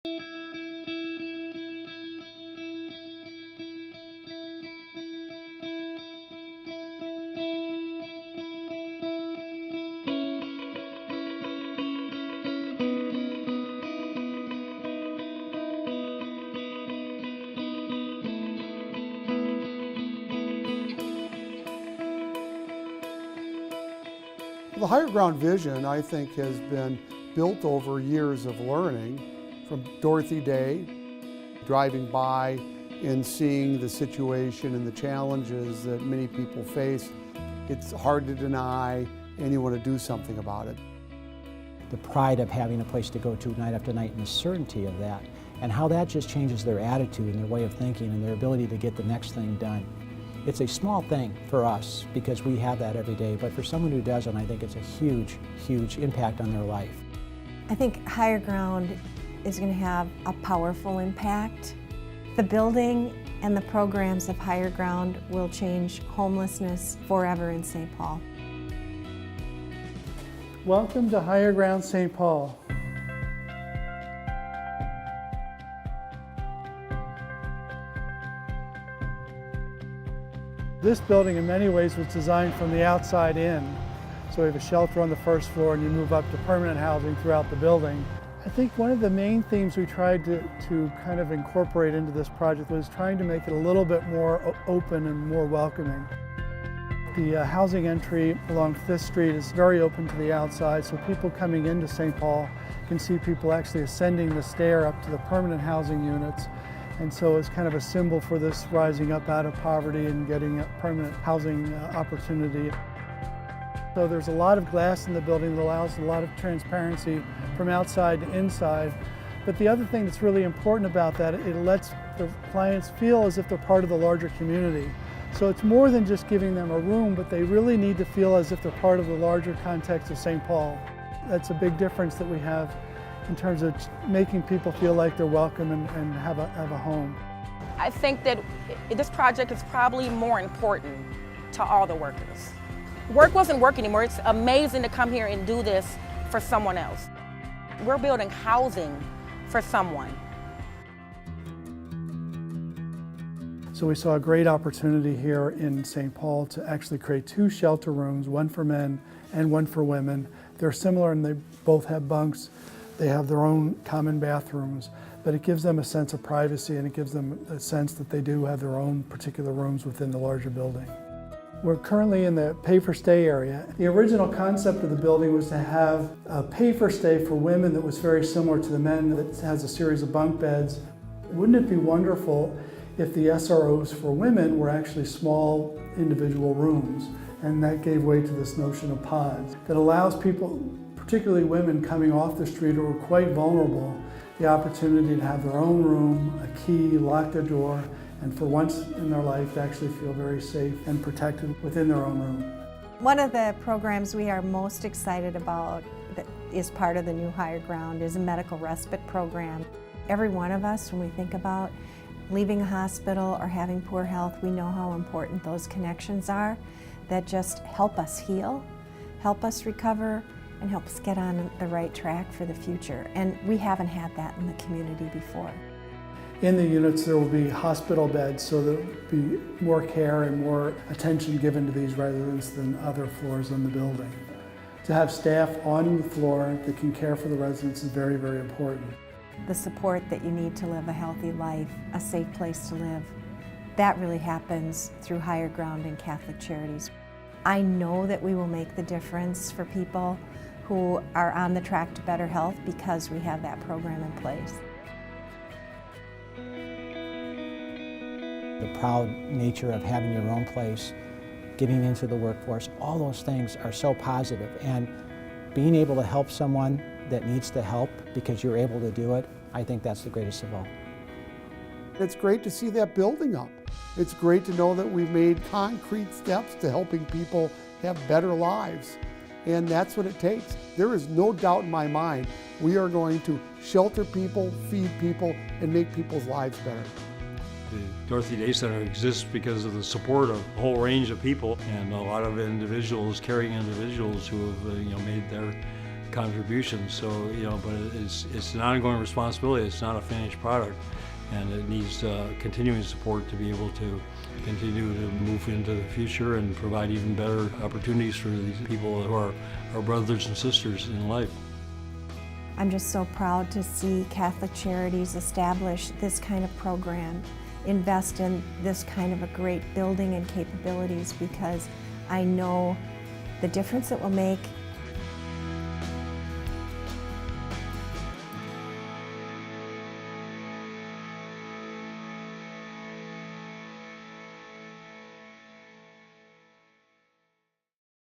The higher ground vision, I think, has been built over years of learning from Dorothy Day, driving by and seeing the situation and the challenges that many people face. It's hard to deny, and you want to do something about it. The pride of having a place to go to night after night and the certainty of that, and how that just changes their attitude and their way of thinking and their ability to get the next thing done. It's a small thing for us because we have that every day, but for someone who doesn't, I think it's a huge, huge impact on their life. I think Higher Ground is going to have a powerful impact. The building and the programs of Higher Ground will change homelessness forever in St. Paul. Welcome to Higher Ground St. Paul. This building in many ways was designed from the outside in. So we have a shelter on the first floor and you move up to permanent housing throughout the building. I think one of the main themes we tried to kind of incorporate into this project was trying to make it a little bit more open and more welcoming. The housing entry along 5th Street is very open to the outside, so people coming into St. Paul can see people actually ascending the stair up to the permanent housing units. And so it's kind of a symbol for this rising up out of poverty and getting a permanent housing opportunity. So there's a lot of glass in the building that allows a lot of transparency from outside to inside. But the other thing that's really important about that, it lets the clients feel as if they're part of the larger community. So it's more than just giving them a room, but they really need to feel as if they're part of the larger context of St. Paul. That's a big difference that we have in terms of making people feel like they're welcome and have a home. I think that this project is probably more important to all the workers. Work wasn't work anymore. It's amazing to come here and do this for someone else. We're building housing for someone. So we saw a great opportunity here in St. Paul to actually create 2 shelter rooms, one for men and one for women. They're similar and they both have bunks. They have their own common bathrooms, but it gives them a sense of privacy and it gives them a sense that they do have their own particular rooms within the larger building. We're currently in the pay-for-stay area. The original concept of the building was to have a pay-for-stay for women that was very similar to the men, that has a series of bunk beds. Wouldn't it be wonderful if the SROs for women were actually small individual rooms? And that gave way to this notion of pods that allows people, particularly women coming off the street who are quite vulnerable, the opportunity to have their own room, a key, lock their door, and for once in their life to actually feel very safe and protected within their own room. One of the programs we are most excited about that is part of the new Higher Ground is a medical respite program. Every one of us, when we think about leaving a hospital or having poor health, we know how important those connections are that just help us heal, help us recover, and help us get on the right track for the future. And we haven't had that in the community before. In the units there will be hospital beds, so there will be more care and more attention given to these residents than other floors in the building. To have staff on the floor that can care for the residents is very, very important. The support that you need to live a healthy life, a safe place to live, that really happens through Higher Ground and Catholic Charities. I know that we will make the difference for people who are on the track to better health because we have that program in place. The proud nature of having your own place, getting into the workforce, all those things are so positive. And being able to help someone that needs the help because you're able to do it, I think that's the greatest of all. It's great to see that building up. It's great to know that we've made concrete steps to helping people have better lives. And that's what it takes. There is no doubt in my mind we are going to shelter people, feed people, and make people's lives better. The Dorothy Day Center exists because of the support of a whole range of people and a lot of individuals, caring individuals who have made their contributions. So, but it's an ongoing responsibility. It's not a finished product, and it needs continuing support to be able to continue to move into the future and provide even better opportunities for these people who are our brothers and sisters in life. I'm just so proud to see Catholic Charities establish this kind of program, invest in this kind of a great building and capabilities, because I know the difference it will make